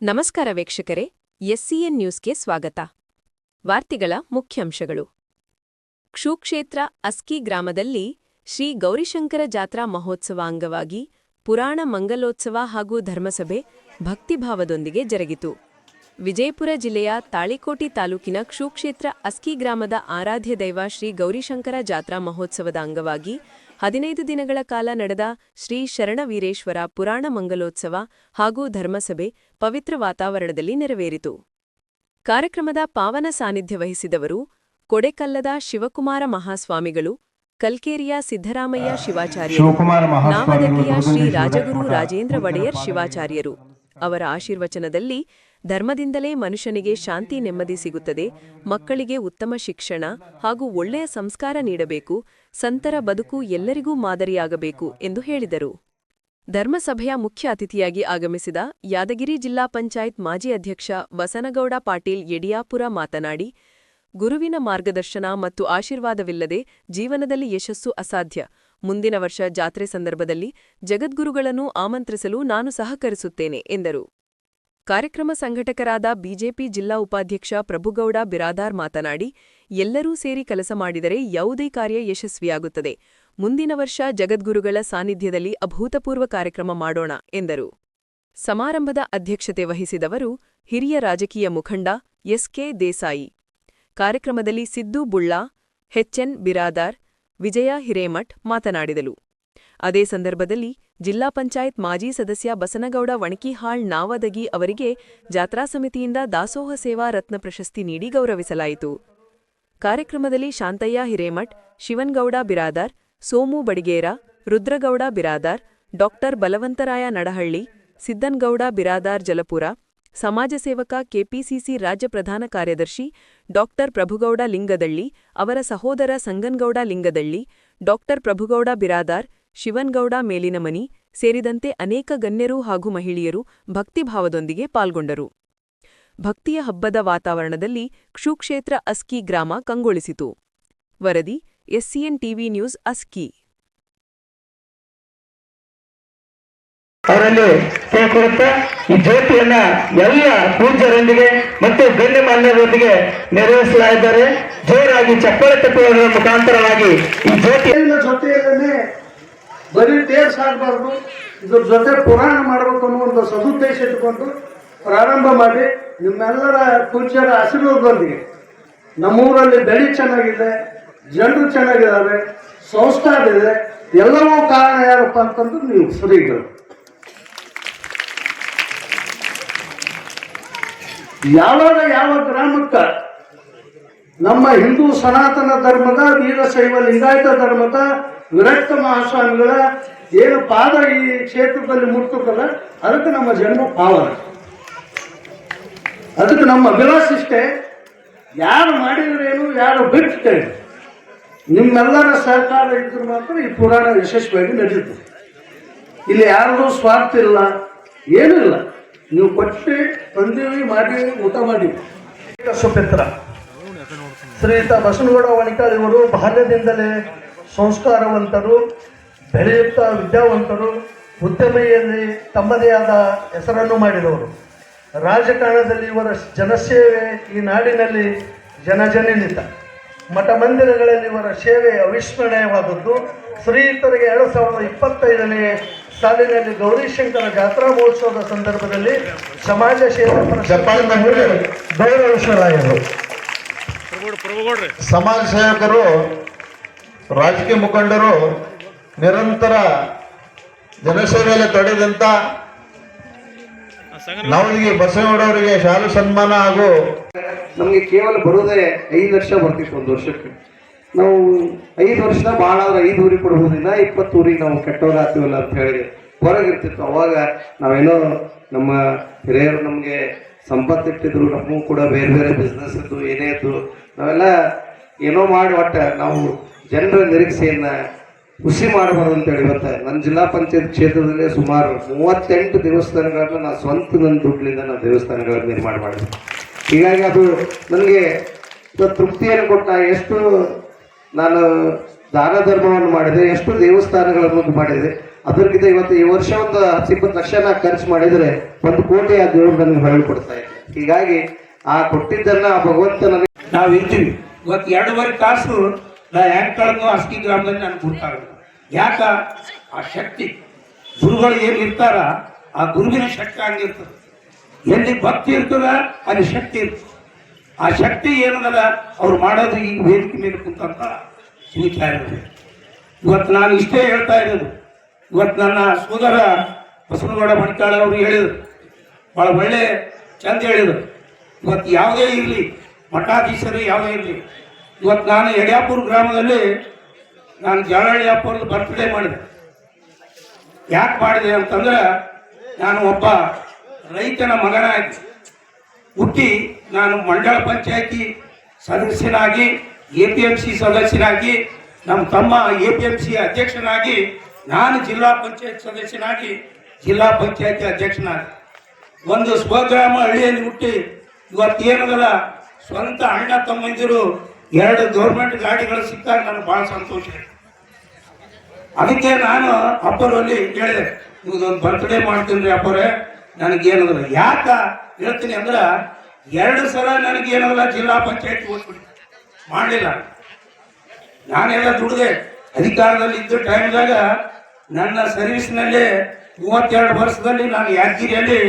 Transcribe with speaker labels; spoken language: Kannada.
Speaker 1: ನಮಸ್ಕಾರ ವೀಕ್ಷಕರೇ, ಎಸ್ಸಿಎನ್ ನ್ಯೂಸ್ಗೆ ಸ್ವಾಗತ. ವಾರ್ತೆಗಳ ಮುಖ್ಯಾಂಶಗಳು. ಕ್ಷೇತ್ರ ಅಸ್ಕಿ ಗ್ರಾಮದಲ್ಲಿ ಶ್ರೀ ಗೌರಿಶಂಕರ ಜಾತ್ರಾ ಮಹೋತ್ಸವ ಅಂಗವಾಗಿ ಪುರಾಣ ಮಂಗಲೋತ್ಸವ ಹಾಗೂ ಧರ್ಮಸಭೆ ಭಕ್ತಿಭಾವದೊಂದಿಗೆ ಜರುಗಿತು. ವಿಜಯಪುರ ಜಿಲ್ಲೆಯ ತಾಳಿಕೋಟಿ ತಾಲೂಕಿನ ಕ್ಷೇತ್ರ ಅಸ್ಕಿ ಗ್ರಾಮದ ಆರಾಧ್ಯ ದೈವ ಶ್ರೀ ಗೌರಿಶಂಕರ ಜಾತ್ರಾ ಮಹೋತ್ಸವದ ಅಂಗವಾಗಿ 15 ದಿನಗಳ ಕಾಲ ನಡೆದ ಶ್ರೀ ಶರಣವೀರೇಶ್ವರ ಪುರಾಣ ಮಂಗಲೋತ್ಸವ ಹಾಗೂ ಧರ್ಮಸಭೆ ಪವಿತ್ರ ವಾತಾವರಣದಲ್ಲಿ ನೆರವೇರಿತು. ಕಾರ್ಯಕ್ರಮದ ಪಾವನ ಸಾನ್ನಿಧ್ಯ ವಹಿಸಿದವರು ಕೊಡೆಕಲ್ಲದ ಶಿವಕುಮಾರ ಮಹಾಸ್ವಾಮಿಗಳು, ಕಲ್ಕೇರಿಯ ಸಿದ್ದರಾಮಯ್ಯ ಶಿವಾಚಾರ್ಯರು, ನಾಮದಗಿಯ ಶ್ರೀ ರಾಜಗುರು ರಾಜೇಂದ್ರ ಒಡೆಯರ್ ಶಿವಾಚಾರ್ಯರು. ಅವರ ಆಶೀರ್ವಚನದಲ್ಲಿ ಧರ್ಮದಿಂದಲೇ ಮನುಷ್ಯನಿಗೆ ಶಾಂತಿ ನೆಮ್ಮದಿ ಸಿಗುತ್ತದೆ, ಮಕ್ಕಳಿಗೆ ಉತ್ತಮ ಶಿಕ್ಷಣ ಹಾಗೂ ಒಳ್ಳೆಯ ಸಂಸ್ಕಾರ ನೀಡಬೇಕು, ಸಂತರ ಬದುಕು ಎಲ್ಲರಿಗೂ ಮಾದರಿಯಾಗಬೇಕು ಎಂದು ಹೇಳಿದರು. ಧರ್ಮಸಭೆಯ ಮುಖ್ಯ ಅತಿಥಿಯಾಗಿ ಆಗಮಿಸಿದ ಯಾದಗಿರಿ ಜಿಲ್ಲಾ ಪಂಚಾಯತ್ ಮಾಜಿ ಅಧ್ಯಕ್ಷ ಬಸನಗೌಡ ಪಾಟೀಲ್ ಯಡಿಯಾಪುರ ಮಾತನಾಡಿ, ಗುರುವಿನ ಮಾರ್ಗದರ್ಶನ ಮತ್ತು ಆಶೀರ್ವಾದವಿಲ್ಲದೆ ಜೀವನದಲ್ಲಿ ಯಶಸ್ಸು ಅಸಾಧ್ಯ. ಮುಂದಿನ ವರ್ಷ ಜಾತ್ರೆ ಸಂದರ್ಭದಲ್ಲಿ ಜಗದ್ಗುರುಗಳನ್ನು ಆಮಂತ್ರಿಸಲು ನಾನು ಸಹಕರಿಸುತ್ತೇನೆ ಎಂದರು. ಕಾರ್ಯಕ್ರಮ ಸಂಘಟಕರಾದ ಬಿಜೆಪಿ ಜಿಲ್ಲಾ ಉಪಾಧ್ಯಕ್ಷ ಪ್ರಭುಗೌಡ ಬಿರಾದಾರ್ ಮಾತನಾಡಿ, ಎಲ್ಲರೂ ಸೇರಿ ಕೆಲಸ ಮಾಡಿದರೆ ಯಾವುದೇ ಕಾರ್ಯ ಯಶಸ್ವಿಯಾಗುತ್ತದೆ. ಮುಂದಿನ ವರ್ಷ ಜಗದ್ಗುರುಗಳ ಸಾನ್ನಿಧ್ಯದಲ್ಲಿ ಅಭೂತಪೂರ್ವ ಕಾರ್ಯಕ್ರಮ ಮಾಡೋಣ ಎಂದರು. ಸಮಾರಂಭದ ಅಧ್ಯಕ್ಷತೆ ವಹಿಸಿದವರು ಹಿರಿಯ ರಾಜಕೀಯ ಮುಖಂಡ ಎಸ್ಕೆ ದೇಸಾಯಿ. ಕಾರ್ಯಕ್ರಮದಲ್ಲಿ ಸಿದ್ದು ಬುಳ್ಳಾ, ಎಚ್ಎನ್ ಬಿರಾದಾರ್, ವಿಜಯ ಹಿರೇಮಠ್ ಮಾತನಾಡಿದರು. ಅದೇ ಸಂದರ್ಭದಲ್ಲಿ ಜಿಲ್ಲಾ ಪಂಚಾಯತ್ ಮಾಜಿ ಸದಸ್ಯ ಬಸನಗೌಡ ವಣಕಿಹಾಳ್ ನಾವದಗಿ ಅವರಿಗೆ ಜಾತ್ರಾ ಸಮಿತಿಯಿಂದ ದಾಸೋಹ ಸೇವಾ ರತ್ನ ಪ್ರಶಸ್ತಿ ನೀಡಿ ಗೌರವಿಸಲಾಯಿತು. ಕಾರ್ಯಕ್ರಮದಲ್ಲಿ ಶಾಂತಯ್ಯ ಹಿರೇಮಠ್, ಶಿವನ್ಗೌಡ ಬಿರಾದಾರ್, ಸೋಮು ಬಡಿಗೇರ, ರುದ್ರಗೌಡ ಬಿರಾದಾರ್, ಡಾ ಬಲವಂತರಾಯ ನಡಹಳ್ಳಿ, ಸಿದ್ದನ್ಗೌಡ ಬಿರಾದಾರ್ ಜಲಪುರ, ಸಮಾಜ ಸೇವಕ ಕೆಪಿಸಿಸಿ ರಾಜ್ಯ ಪ್ರಧಾನ ಕಾರ್ಯದರ್ಶಿ ಡಾ ಪ್ರಭುಗೌಡ ಲಿಂಗದಳ್ಳಿ, ಅವರ ಸಹೋದರ ಸಂಗನಗೌಡ ಲಿಂಗದಳ್ಳಿ, ಡಾ ಪ್ರಭುಗೌಡ ಬಿರಾದಾರ್, ಶಿವನ್ಗೌಡ ಮೇಲಿನಮನಿ ಸೇರಿದಂತೆ ಅನೇಕ ಗಣ್ಯರು ಹಾಗೂ ಮಹಿಳೆಯರು ಭಕ್ತಿಭಾವದೊಂದಿಗೆ ಪಾಲ್ಗೊಂಡರು. ಭಕ್ತಿಯ ಹಬ್ಬದ ವಾತಾವರಣದಲ್ಲಿ ಕ್ಷೇತ್ರ ಅಸ್ಕಿ ಗ್ರಾಮ ಕಂಗೊಳಿಸಿತು. ವರದಿ ಎಸ್ಸಿಎನ್ ಟಿವಿ ನ್ಯೂಸ್ ಅಸ್ಕಿ.
Speaker 2: ಅವರಲ್ಲಿ ಕೇಳಿಕೊಳ್ಳುತ್ತಾ ಈ ಜ್ಯೋತಿಯನ್ನ ಎಲ್ಲ ಪೂಜ್ಯರೊಂದಿಗೆ ಮತ್ತು ಗಣ್ಯಮಾನ್ಯರೊಂದಿಗೆ ನೆರವೇರಿಸಲಾಗಿದ್ದಾರೆ. ಜೋರಾಗಿ ಚಪ್ಪಾಳೆ ತಟ್ಟುವುದರ ಮುಖಾಂತರವಾಗಿ ಈ ಜ್ಯೋತಿಯ
Speaker 3: ಜೊತೆಯಲ್ಲೇ ಬರೀ ತೇರ್ ಸಾಗಬಾರ್ದು, ಇದ್ರ ಜೊತೆ ಪುರಾಣ ಮಾಡಬೇಕು ಅನ್ನೋ ಒಂದು ಸದುದ್ದೇಶ ಇಟ್ಟುಕೊಂಡು ಪ್ರಾರಂಭ ಮಾಡಿ ನಿಮ್ಮೆಲ್ಲರ ಪೂಜ್ಯರ ಆಶೀರ್ವಾದದೊಂದಿಗೆ ನಮ್ಮೂರಲ್ಲಿ ಬೆಳೆ ಚೆನ್ನಾಗಿದೆ, ಜನರು ಚೆನ್ನಾಗಿದ್ದಾರೆ, ಸಂಸ್ಕಾರ ಇದೆ. ಎಲ್ಲವೂ ಕಾರಣ ಯಾರಪ್ಪ ಅಂತಂದ್ರೆ ನೀವು ಶ್ರೀಗಳು. ಯಾವಾಗ ಯಾವ ಗ್ರಾಮಕ್ಕ ನಮ್ಮ ಹಿಂದೂ ಸನಾತನ ಧರ್ಮದ ವೀರಶೈವ ಲಿಂಗಾಯತ ಧರ್ಮದ ವಿರಕ್ತ ಮಹಾಸ್ವಾಮಿಗಳ ಏನು ಪಾದ ಈ ಕ್ಷೇತ್ರದಲ್ಲಿ ಮುಟ್ತಕ್ಕಲ್ಲ, ಅದಕ್ಕೆ ನಮ್ಮ ಜನ್ಮ ಪಾವನ. ಅದಕ್ಕೆ ನಮ್ಮ ಅಭಿಲಾಷ ಇಷ್ಟೇ, ಯಾರು ಮಾಡಿದ್ರೇನು, ಯಾರು ಬಿಟ್ಟೇನು, ನಿಮ್ಮೆಲ್ಲರ ಸಹಕಾರ ಇದ್ರು ಮಾತ್ರ ಈ ಪುರಾಣ ಯಶಸ್ವಿಯಾಗಿ ನಡೆಯುತ್ತೆ. ಇಲ್ಲಿ ಯಾರದೂ ಸ್ವಾರ್ಥ ಇಲ್ಲ, ಏನೂ ಇಲ್ಲ. ನೀವು ಕೊಟ್ಟು ಬಂದೀವಿ, ಮಾಡಿ ಊಟ ಮಾಡಿವಿ. ಸುಪುತ್ರ ಶ್ರೀಯುತ ಬಸನಗೌಡ ವಣಿಕಾಳ್ ಇವರು ಬಾಲ್ಯದಿಂದಲೇ ಸಂಸ್ಕಾರವಂತರು, ಬೆಳೆಯುತ್ತಾ ವಿದ್ಯಾವಂತರು, ಉದ್ಯಮಿಯಲ್ಲಿ ತಮ್ಮದೇ ಆದ ಹೆಸರನ್ನು ಮಾಡಿದವರು. ರಾಜಕಾರಣದಲ್ಲಿ ಇವರ ಜನಸೇವೆ ಈ ನಾಡಿನಲ್ಲಿ ಜನಜನಿತ. ಮಠ ಮಂದಿರಗಳಲ್ಲಿ ಇವರ ಸೇವೆ ಅವಿಸ್ಮರಣೀಯವಾದದ್ದು. ಶ್ರೀಯುತರಿಗೆ 2025ನೇ ಸಾಲಿನಲ್ಲಿ ಗೌರಿಶಂಕರ ಜಾತ್ರಾ ಮಹೋತ್ಸವದ ಸಂದರ್ಭದಲ್ಲಿ ಸಮಾಜ ಸೇವಾ ಗೌರವಿಸಲಾಯಿತು.
Speaker 4: ಸಮಾಜ ಸೇವಕರು, ರಾಜಕೀಯ ಮುಖಂಡರು ನಿರಂತರ ಜನಸೇವೆಯಲ್ಲಿ ತೊಡಗಿದಂತ ನವಲಿಗೆ ಬಸವಣ್ಣವರಿಗೆ ಶಾಲು ಸನ್ಮಾನ ಹಾಗೂ
Speaker 3: ನಮಗೆ ಕೇವಲ ಬರೋದೇ 5 ಲಕ್ಷ ಬರ್ತಿತ್ತು ಒಂದು ವರ್ಷಕ್ಕೆ. ನಾವು 5 ವರ್ಷದ ಭಾಳ ಆದ್ರೆ 5 ಊರಿಗೆ ಕೊಡ್ಬೋದಿಲ್ಲ, 20 ಊರಿಗೆ ನಾವು ಕೆಟ್ಟವ್ರು ಆಗ್ತೀವಲ್ಲ ಅಂತ ಹೇಳಿ ಹೊರಗಿರ್ತಿತ್ತು. ಅವಾಗ ನಾವೇನೋ ನಮ್ಮ ಹಿರಿಯರು ನಮಗೆ ಸಂಪತ್ತಿಟ್ಟಿದ್ರು, ನಮಗೂ ಕೂಡ ಬೇರೆ ಬೇರೆ ಬಿಸ್ನೆಸ್ ಇದ್ದು ಏನೇ ಇದ್ದು ನಾವೆಲ್ಲ ಏನೋ ಮಾಡಿ ಒಟ್ಟು ನಾವು ಜನರ ನಿರೀಕ್ಷೆಯನ್ನು ಖುಷಿ ಮಾಡಬಾರ್ದು ಅಂತೇಳಿ ಇವತ್ತು ನನ್ನ ಜಿಲ್ಲಾ ಪಂಚಾಯತ್ ಕ್ಷೇತ್ರದಲ್ಲಿ ಸುಮಾರು 38 ದೇವಸ್ಥಾನಗಳನ್ನ ನಾನು ಸ್ವಂತ ನನ್ನ ದುಡ್ಡಿನಿಂದ ನಾನು ದೇವಸ್ಥಾನಗಳನ್ನು ನಿರ್ಮಾಣ ಮಾಡಿದೆ. ಹೀಗಾಗಿ ಅದು ನನಗೆ ತೃಪ್ತಿಯನ್ನು ಕೊಟ್ಟ. ಎಷ್ಟು ನಾನು ದಾನ ಧರ್ಮವನ್ನು ಮಾಡಿದೆ, ಎಷ್ಟು ದೇವಸ್ಥಾನಗಳನ್ನು ಮಾಡಿದೆ, ಅದಕ್ಕಿಂತ ಇವತ್ತು ಈ ವರ್ಷ ಒಂದು 10-20 ಲಕ್ಷನ ಖರ್ಚು ಮಾಡಿದರೆ 1 ಕೋಟಿ ಆ ದೇವರು ನನಗೆ ಹೊರಳಿ ಕೊಡ್ತಾ ಇದೆ. ಹೀಗಾಗಿ ಆ ಕೊಟ್ಟಿದ್ದನ್ನ ಆ ಭಗವಂತ ನನಗೆ
Speaker 5: ನಾವು ಇರ್ತೀವಿ. ಇವತ್ತು 2.5 ತಾಸು ನಾ ಹೆಂಗ್ ಕಳೆದು ಅಸ್ಕಿ ಗ್ರಾಮದಲ್ಲಿ ನನಗೆ ಗೊತ್ತಾಗಲ್ಲ. ಯಾಕ ಆ ಶಕ್ತಿ ಗುರುಗಳು ಏನು ಇರ್ತಾರ ಆ ಗುರುವಿನ ಶಕ್ತಿ ಹಂಗಿರ್ತದೆ. ಎಲ್ಲಿ ಭಕ್ತಿ ಇರ್ತದ ಅಲ್ಲಿ ಶಕ್ತಿ ಇರ್ತದೆ. ಆ ಶಕ್ತಿ ಏನದಲ್ಲ ಅವ್ರು ಮಾಡೋದು ಈ ವೇದಿಕೆ ಮೇಲೆ ಕುಂತಂತ ತಿಳಿತಾ ಇರೋದು. ಇವತ್ತು ನಾನು ಇಷ್ಟೇ ಹೇಳ್ತಾ ಇರೋದು. ಇವತ್ತು ನನ್ನ ಸೋದರ ಬಸವನಗೌಡ ಮಣಿಕಾಳ ಅವರು ಹೇಳಿದರು, ಭಾಳ ಒಳ್ಳೆ ಚಂದ ಹೇಳಿದರು. ಇವತ್ತು ಯಾವುದೇ ಇರಲಿ, ಮಠಾಧೀಶರು ಯಾವುದೇ ಇರಲಿ, ಇವತ್ತು ನಾನು ಯಡ್ಯಾಪುರ ಗ್ರಾಮದಲ್ಲಿ ನಾನು ಜಾಲಹಳ್ಳಿಯಪ್ಪವ್ರದ್ದು ಬರ್ತ್ಡೇ ಮಾಡಿದೆ. ಯಾಕೆ ಮಾಡಿದೆ ಅಂತಂದ್ರೆ, ನಾನು ಒಬ್ಬ ರೈತನ ಮಗನಾಗಿ ಹುಟ್ಟಿ ನಾನು ಮಂಡಳ ಪಂಚಾಯತಿ ಸದಸ್ಯನಾಗಿ, APMC ಸದಸ್ಯನಾಗಿ, ನಮ್ಮ ತಮ್ಮ APMC ಅಧ್ಯಕ್ಷನಾಗಿ, ನಾನು ಜಿಲ್ಲಾ ಪಂಚಾಯತ್ ಸದಸ್ಯನಾಗಿ, ಜಿಲ್ಲಾ ಪಂಚಾಯತಿ ಅಧ್ಯಕ್ಷನಾಗಿ ಒಂದು ಸ್ವಗ್ರಾಮ ಹಳ್ಳಿಯಲ್ಲಿ ಹುಟ್ಟಿ ಇವತ್ತೇನದಲ್ಲ ಸ್ವಂತ ಅಣ್ಣ ತಮ್ಮಂದಿರು 2 ಗೌರ್ಮೆಂಟ್ ಗಾಡಿಗಳು ಸಿಕ್ಕಾಗ ನನಗೆ ಭಾಳ ಸಂತೋಷ. ಅದಕ್ಕೆ ನಾನು ಅಪ್ಪರಲ್ಲಿ ಹೇಳಿದೆ, ನಿಮ್ದೊಂದು ಬರ್ತ್ಡೇ ಮಾಡ್ತೀನಿ ರೀ ಅಪ್ಪರೇ, ನನಗೇನದಲ್ಲ. ಯಾಕ ಹೇಳ್ತೀನಿ ಅಂದ್ರೆ, 2 ಸಲ ನನಗೇನದಲ್ಲ ಜಿಲ್ಲಾ ಪಂಚಾಯತ್ ಓದ್ಬಿಡಿ ಮಾಡಲಿಲ್ಲ. ನಾನೆಲ್ಲ ದುಡ್ದೆ ಅಧಿಕಾರದಲ್ಲಿ ಇದ್ದ ಟೈಮ್ದಾಗ ನನ್ನ ಸರ್ವಿಸ್ನಲ್ಲಿ 32 ವರ್ಷದಲ್ಲಿ ನಾನು ಯಾದಗಿರಿಯಲ್ಲಿ